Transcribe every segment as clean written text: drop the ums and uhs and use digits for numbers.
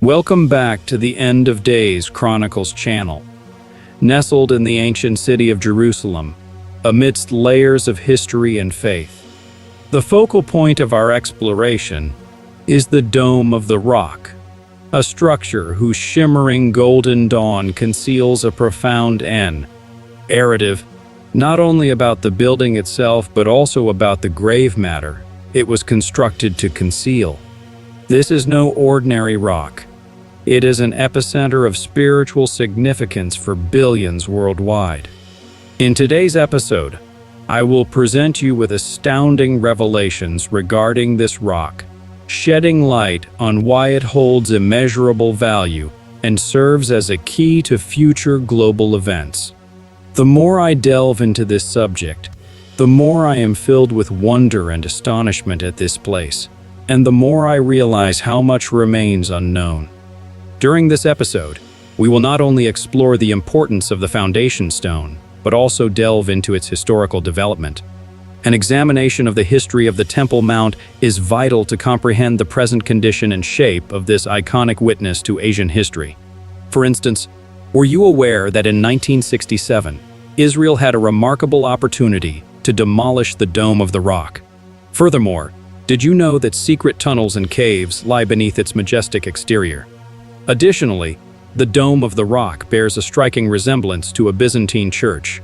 Welcome back to the End of Days Chronicles channel. Nestled in the ancient city of Jerusalem, amidst layers of history and faith, the focal point of our exploration is the Dome of the Rock, a structure whose shimmering golden dawn conceals a profound narrative, not only about the building itself but also about the grave matter it was constructed to conceal. This is no ordinary rock. It is an epicenter of spiritual significance for billions worldwide. In today's episode, I will present you with astounding revelations regarding this rock, shedding light on why it holds immeasurable value and serves as a key to future global events. The more I delve into this subject, the more I am filled with wonder and astonishment at this place, and the more I realize how much remains unknown. During this episode, we will not only explore the importance of the foundation stone, but also delve into its historical development. An examination of the history of the Temple Mount is vital to comprehend the present condition and shape of this iconic witness to Asian history. For instance, were you aware that in 1967, Israel had a remarkable opportunity to demolish the Dome of the Rock? Furthermore, did you know that secret tunnels and caves lie beneath its majestic exterior? Additionally, the Dome of the Rock bears a striking resemblance to a Byzantine church.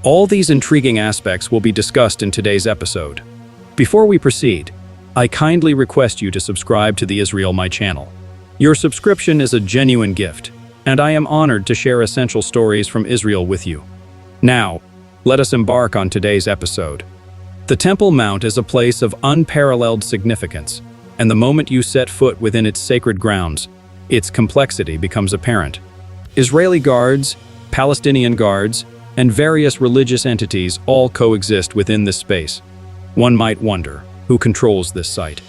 All these intriguing aspects will be discussed in today's episode. Before we proceed, I kindly request you to subscribe to the Israel My channel. Your subscription is a genuine gift, and I am honored to share essential stories from Israel with you. Now, let us embark on today's episode. The Temple Mount is a place of unparalleled significance, and the moment you set foot within its sacred grounds, its complexity becomes apparent. Israeli guards, Palestinian guards, and various religious entities all coexist within this space. One might wonder, who controls this site?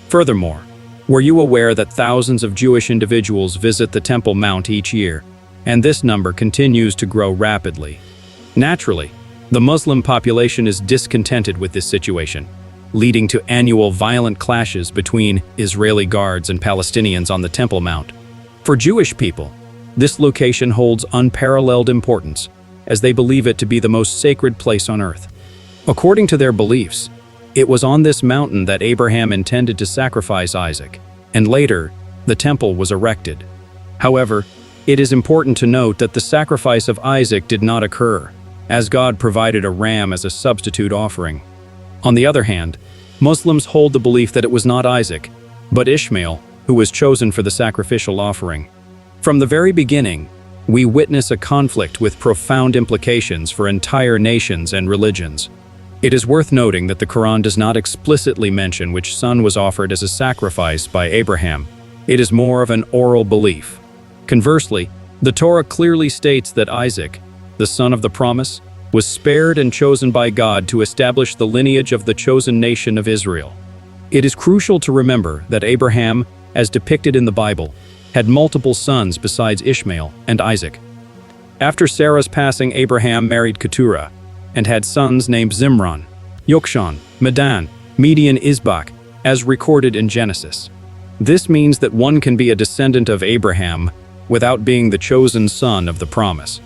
Furthermore, were you aware that thousands of Jewish individuals visit the Temple Mount each year, and this number continues to grow rapidly? Naturally, the Muslim population is discontented with this situation, leading to annual violent clashes between Israeli guards and Palestinians on the Temple Mount. For Jewish people, this location holds unparalleled importance, as they believe it to be the most sacred place on earth. According to their beliefs, it was on this mountain that Abraham intended to sacrifice Isaac, and later, the temple was erected. However, it is important to note that the sacrifice of Isaac did not occur, as God provided a ram as a substitute offering. On the other hand, Muslims hold the belief that it was not Isaac, but Ishmael, who was chosen for the sacrificial offering. From the very beginning, we witness a conflict with profound implications for entire nations and religions. It is worth noting that the Quran does not explicitly mention which son was offered as a sacrifice by Abraham. It is more of an oral belief. Conversely, the Torah clearly states that Isaac, the son of the promise, was spared and chosen by God to establish the lineage of the chosen nation of Israel. It is crucial to remember that Abraham, as depicted in the Bible, had multiple sons besides Ishmael and Isaac. After Sarah's passing, Abraham married Keturah and had sons named Zimran, Yokshan, Medan, Median, Isbak, as recorded in Genesis. This means that one can be a descendant of Abraham without being the chosen son of the promise.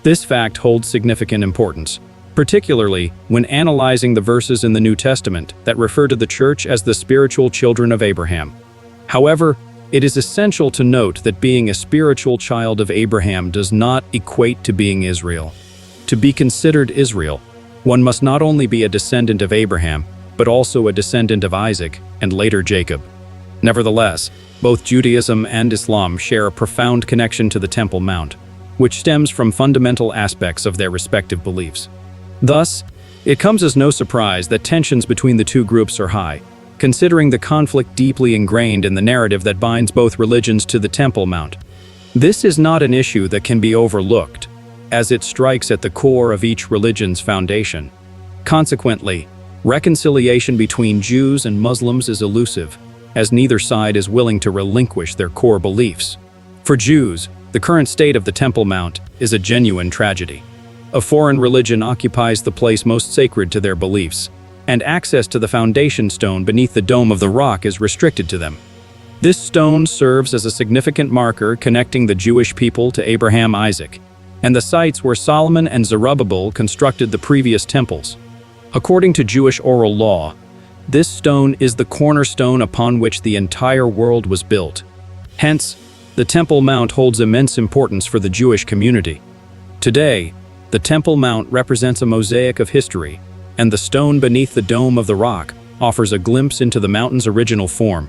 This fact holds significant importance, particularly when analyzing the verses in the New Testament that refer to the church as the spiritual children of Abraham. However, it is essential to note that being a spiritual child of Abraham does not equate to being Israel. To be considered Israel, one must not only be a descendant of Abraham, but also a descendant of Isaac and later Jacob. Nevertheless, both Judaism and Islam share a profound connection to the Temple Mount, which stems from fundamental aspects of their respective beliefs. Thus, it comes as no surprise that tensions between the two groups are high, considering the conflict deeply ingrained in the narrative that binds both religions to the Temple Mount. This is not an issue that can be overlooked, as it strikes at the core of each religion's foundation. Consequently, reconciliation between Jews and Muslims is elusive, as neither side is willing to relinquish their core beliefs. For Jews, the current state of the Temple Mount is a genuine tragedy. A foreign religion occupies the place most sacred to their beliefs, and access to the foundation stone beneath the Dome of the Rock is restricted to them. This stone serves as a significant marker connecting the Jewish people to Abraham, Isaac, and the sites where Solomon and Zerubbabel constructed the previous temples. According to Jewish oral law, this stone is the cornerstone upon which the entire world was built. Hence, the Temple Mount holds immense importance for the Jewish community. Today, the Temple Mount represents a mosaic of history, and the stone beneath the dome of the rock offers a glimpse into the mountain's original form.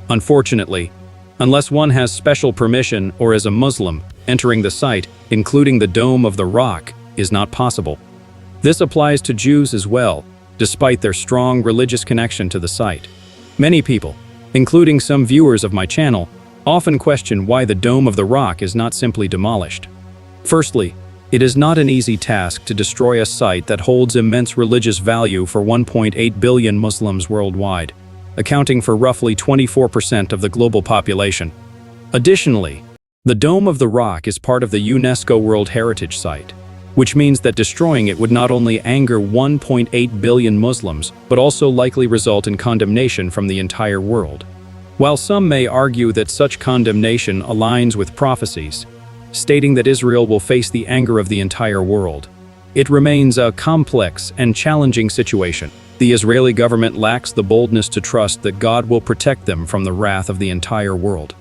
Unfortunately, unless one has special permission or is a Muslim, entering the site, including the dome of the rock, is not possible. This applies to Jews as well, despite their strong religious connection to the site. Many people, including some viewers of my channel, often question why the Dome of the Rock is not simply demolished. Firstly, it is not an easy task to destroy a site that holds immense religious value for 1.8 billion Muslims worldwide, accounting for roughly 24% of the global population. Additionally, the Dome of the Rock is part of the UNESCO World Heritage Site, which means that destroying it would not only anger 1.8 billion Muslims, but also likely result in condemnation from the entire world. While some may argue that such condemnation aligns with prophecies, stating that Israel will face the anger of the entire world, it remains a complex and challenging situation. The Israeli government lacks the boldness to trust that God will protect them from the wrath of the entire world.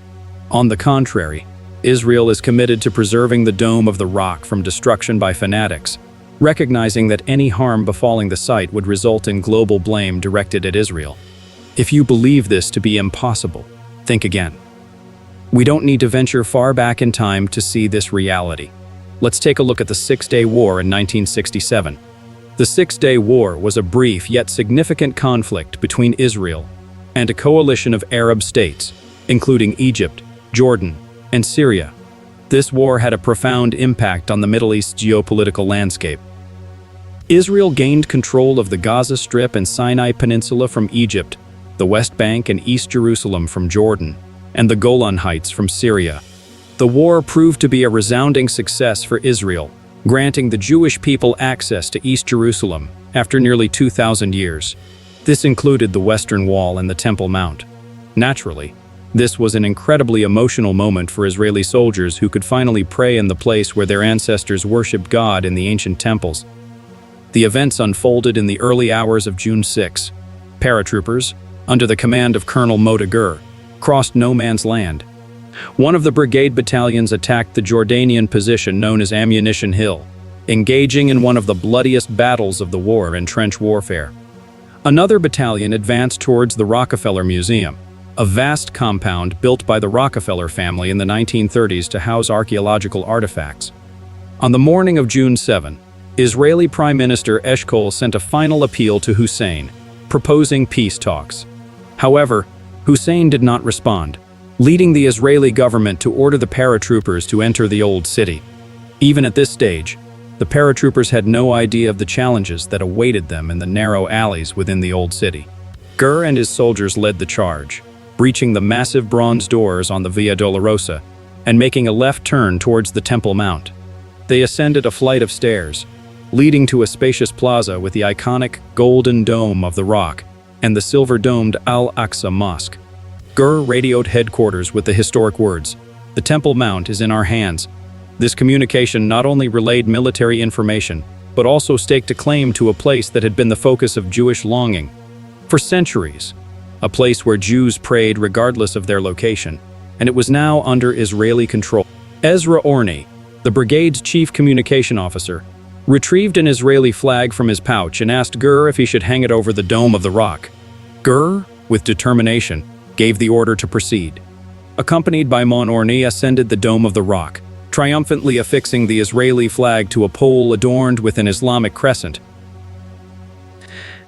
On the contrary, Israel is committed to preserving the Dome of the Rock from destruction by fanatics, recognizing that any harm befalling the site would result in global blame directed at Israel. If you believe this to be impossible, think again. We don't need to venture far back in time to see this reality. Let's take a look at the Six-Day War in 1967. The Six-Day War was a brief yet significant conflict between Israel and a coalition of Arab states, including Egypt, Jordan, and Syria. This war had a profound impact on the Middle East's geopolitical landscape. Israel gained control of the Gaza Strip and Sinai Peninsula from Egypt, the West Bank and East Jerusalem from Jordan, and the Golan Heights from Syria. The war proved to be a resounding success for Israel, granting the Jewish people access to East Jerusalem after nearly 2,000 years. This included the Western Wall and the Temple Mount. Naturally, this was an incredibly emotional moment for Israeli soldiers who could finally pray in the place where their ancestors worshipped God in the ancient temples. The events unfolded in the early hours of June 6. Paratroopers, under the command of Colonel Mota Gur, crossed no man's land. One of the brigade battalions attacked the Jordanian position known as Ammunition Hill, engaging in one of the bloodiest battles of the war in trench warfare. Another battalion advanced towards the Rockefeller Museum, a vast compound built by the Rockefeller family in the 1930s to house archaeological artifacts. On the morning of June 7, Israeli Prime Minister Eshkol sent a final appeal to Hussein, proposing peace talks. However, Hussein did not respond, leading the Israeli government to order the paratroopers to enter the Old City. Even at this stage, the paratroopers had no idea of the challenges that awaited them in the narrow alleys within the Old City. Gur and his soldiers led the charge, breaching the massive bronze doors on the Via Dolorosa and making a left turn towards the Temple Mount. They ascended a flight of stairs, leading to a spacious plaza with the iconic golden dome of the Rock and the silver-domed Al-Aqsa Mosque. Gur radioed headquarters with the historic words, "The Temple Mount is in our hands." This communication not only relayed military information, but also staked a claim to a place that had been the focus of Jewish longing. For centuries, a place where Jews prayed regardless of their location, and it was now under Israeli control. Ezra Orni, the brigade's chief communication officer, retrieved an Israeli flag from his pouch and asked Gur if he should hang it over the Dome of the Rock. Gur, with determination, gave the order to proceed. Accompanied by Mon Orni ascended the Dome of the Rock, triumphantly affixing the Israeli flag to a pole adorned with an Islamic crescent.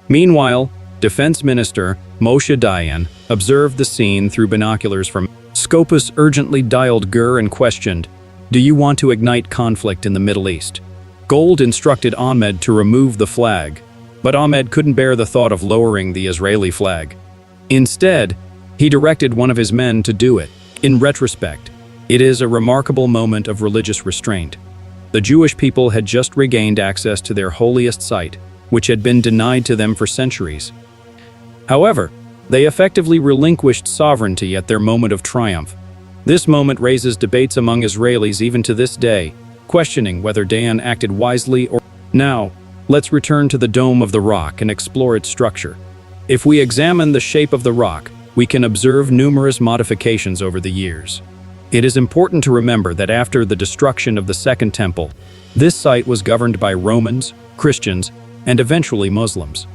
Meanwhile, Defense Minister Moshe Dayan observed the scene through binoculars from. Scopus urgently dialed Gur and questioned, "Do you want to ignite conflict in the Middle East?" Gold instructed Ahmed to remove the flag, but Ahmed couldn't bear the thought of lowering the Israeli flag. Instead, he directed one of his men to do it. In retrospect, it is a remarkable moment of religious restraint. The Jewish people had just regained access to their holiest site, which had been denied to them for centuries. However, They effectively relinquished sovereignty at their moment of triumph. This moment raises debates among Israelis even to this day, questioning whether Dayan acted wisely or... Now, let's return to the Dome of the Rock and explore its structure. If we examine the shape of the rock, we can observe numerous modifications over the years. It is important to remember that after the destruction of the Second Temple, this site was governed by Romans, Christians, and eventually Muslims.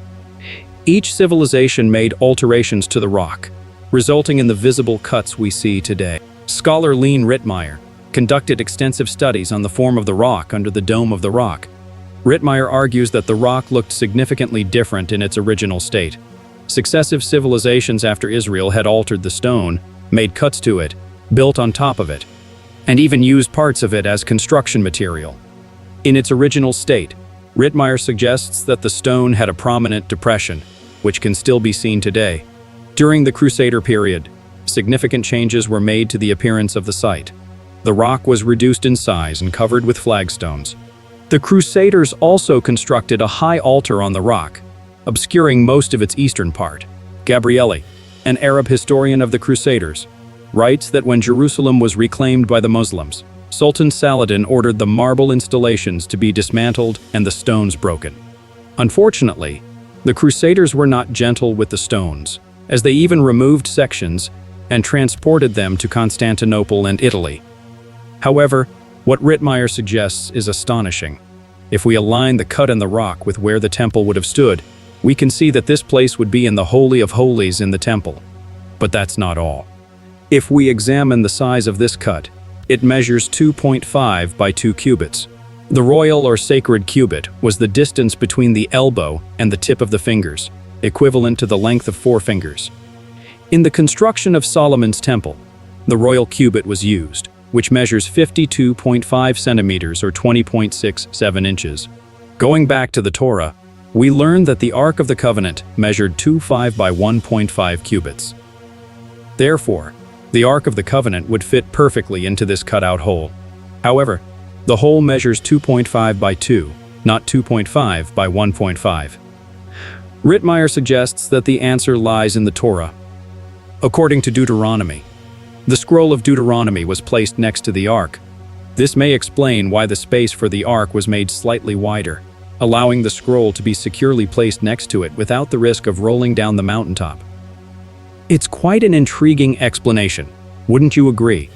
Each civilization made alterations to the rock, resulting in the visible cuts we see today. Scholar Leon Rittmeyer conducted extensive studies on the form of the rock under the Dome of the Rock. Rittmeyer argues that the rock looked significantly different in its original state. Successive civilizations after Israel had altered the stone, made cuts to it, built on top of it, and even used parts of it as construction material. In its original state, Rittmeyer suggests that the stone had a prominent depression, which can still be seen today. During the Crusader period, significant changes were made to the appearance of the site. The rock was reduced in size and covered with flagstones. The Crusaders also constructed a high altar on the rock, obscuring most of its eastern part. Gabrieli, an Arab historian of the Crusaders, writes that when Jerusalem was reclaimed by the Muslims, Sultan Saladin ordered the marble installations to be dismantled and the stones broken. Unfortunately, the Crusaders were not gentle with the stones, as they even removed sections and transported them to Constantinople and Italy. However, what Rittmeyer suggests is astonishing. If we align the cut in the rock with where the temple would have stood, we can see that this place would be in the Holy of Holies in the temple. But that's not all. If we examine the size of this cut, it measures 2.5 by 2 cubits. The royal or sacred cubit was the distance between the elbow and the tip of the fingers, equivalent to the length of 4 fingers. In the construction of Solomon's temple, the royal cubit was used, which measures 52.5 centimeters or 20.67 inches. Going back to the Torah, we learn that the Ark of the Covenant measured 2.5 by 1.5 cubits. Therefore, the Ark of the Covenant would fit perfectly into this cutout hole. However, the hole measures 2.5 by 2, not 2.5 by 1.5. Rittmeyer suggests that the answer lies in the Torah. According to Deuteronomy, the scroll of Deuteronomy was placed next to the Ark. This may explain why the space for the Ark was made slightly wider, allowing the scroll to be securely placed next to it without the risk of rolling down the mountaintop. It's quite an intriguing explanation, wouldn't you agree?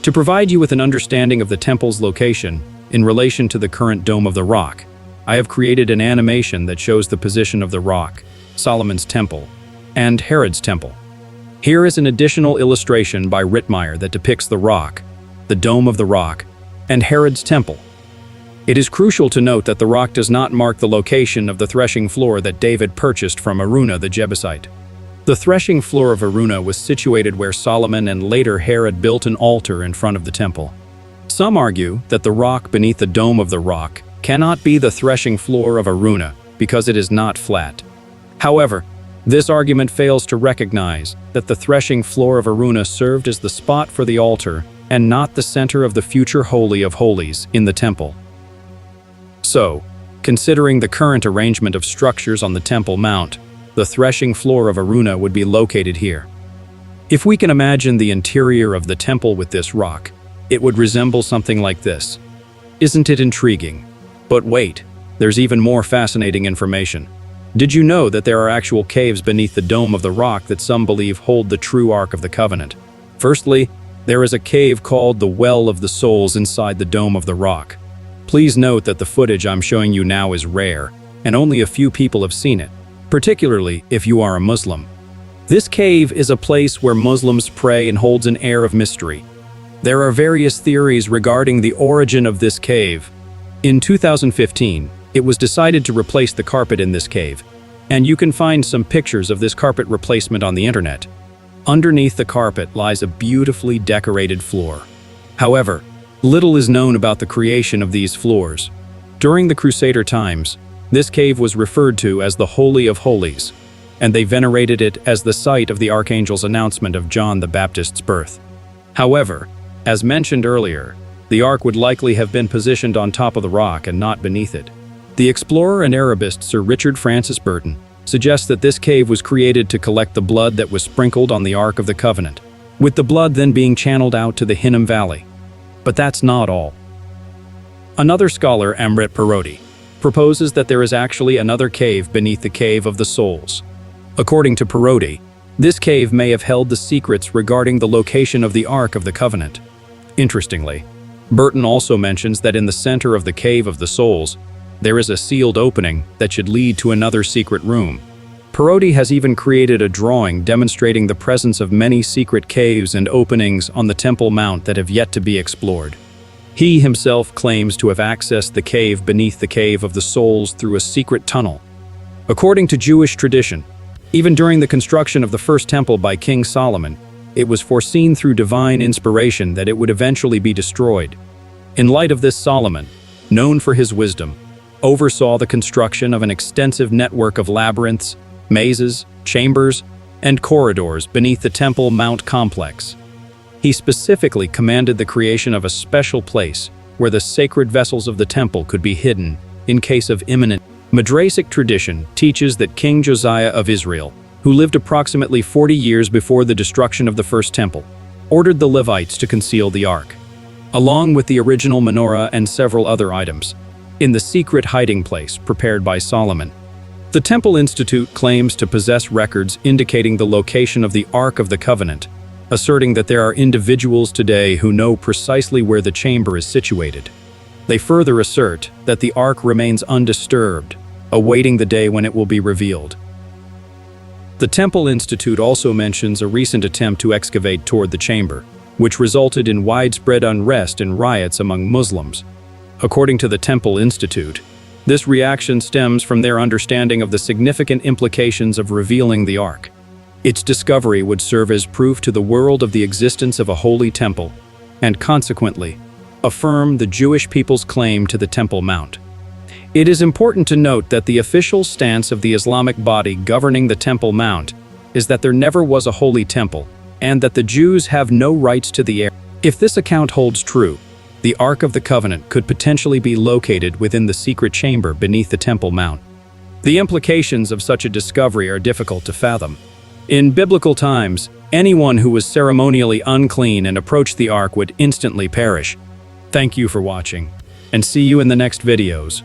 To provide you with an understanding of the temple's location in relation to the current Dome of the Rock, I have created an animation that shows the position of the rock, Solomon's temple, and Herod's temple. Here is an additional illustration by Rittmeyer that depicts the rock, the Dome of the Rock, and Herod's temple. It is crucial to note that the rock does not mark the location of the threshing floor that David purchased from Araunah the Jebusite. The threshing floor of Araunah was situated where Solomon and later Herod built an altar in front of the temple. Some argue that the rock beneath the Dome of the Rock cannot be the threshing floor of Araunah because it is not flat. However, this argument fails to recognize that the threshing floor of Araunah served as the spot for the altar and not the center of the future Holy of Holies in the temple. So, considering the current arrangement of structures on the Temple Mount, the threshing floor of Araunah would be located here. If we can imagine the interior of the temple with this rock, it would resemble something like this. Isn't it intriguing? But wait, there's even more fascinating information. Did you know that there are actual caves beneath the Dome of the Rock that some believe hold the true Ark of the Covenant? Firstly, there is a cave called the Well of the Souls inside the Dome of the Rock. Please note that the footage I'm showing you now is rare, and only a few people have seen it, particularly if you are a Muslim. This cave is a place where Muslims pray and holds an air of mystery. There are various theories regarding the origin of this cave. In 2015, it was decided to replace the carpet in this cave, and you can find some pictures of this carpet replacement on the internet. Underneath the carpet lies a beautifully decorated floor. However, little is known about the creation of these floors. During the Crusader times, this cave was referred to as the Holy of Holies, and they venerated it as the site of the archangel's announcement of John the Baptist's birth. However, as mentioned earlier, the Ark would likely have been positioned on top of the rock and not beneath it. The explorer and Arabist Sir Richard Francis Burton suggests that this cave was created to collect the blood that was sprinkled on the Ark of the Covenant, with the blood then being channeled out to the Hinnom Valley. But that's not all. Another scholar, Amrit Parodi, proposes that there is actually another cave beneath the Cave of the Souls. According to Parodi, this cave may have held the secrets regarding the location of the Ark of the Covenant. Interestingly, Burton also mentions that in the center of the Cave of the Souls, there is a sealed opening that should lead to another secret room. Parodi has even created a drawing demonstrating the presence of many secret caves and openings on the Temple Mount that have yet to be explored. He himself claims to have accessed the cave beneath the Cave of the Souls through a secret tunnel. According to Jewish tradition, even during the construction of the first temple by King Solomon, it was foreseen through divine inspiration that it would eventually be destroyed. In light of this, Solomon, known for his wisdom, oversaw the construction of an extensive network of labyrinths, mazes, chambers, and corridors beneath the Temple Mount complex. He specifically commanded the creation of a special place where the sacred vessels of the temple could be hidden in case of imminent. Midrashic tradition teaches that King Josiah of Israel, who lived approximately 40 years before the destruction of the first temple, ordered the Levites to conceal the ark, along with the original menorah and several other items, in the secret hiding place prepared by Solomon. The Temple Institute claims to possess records indicating the location of the Ark of the Covenant, asserting that there are individuals today who know precisely where the chamber is situated. They further assert that the Ark remains undisturbed, awaiting the day when it will be revealed. The Temple Institute also mentions a recent attempt to excavate toward the chamber, which resulted in widespread unrest and riots among Muslims. According to the Temple Institute, this reaction stems from their understanding of the significant implications of revealing the Ark. Its discovery would serve as proof to the world of the existence of a holy temple, and consequently, affirm the Jewish people's claim to the Temple Mount. It is important to note that the official stance of the Islamic body governing the Temple Mount is that there never was a holy temple, and that the Jews have no rights to the area. If this account holds true, the Ark of the Covenant could potentially be located within the secret chamber beneath the Temple Mount. The implications of such a discovery are difficult to fathom. In biblical times, anyone who was ceremonially unclean and approached the Ark would instantly perish. Thank you for watching, and see you in the next videos.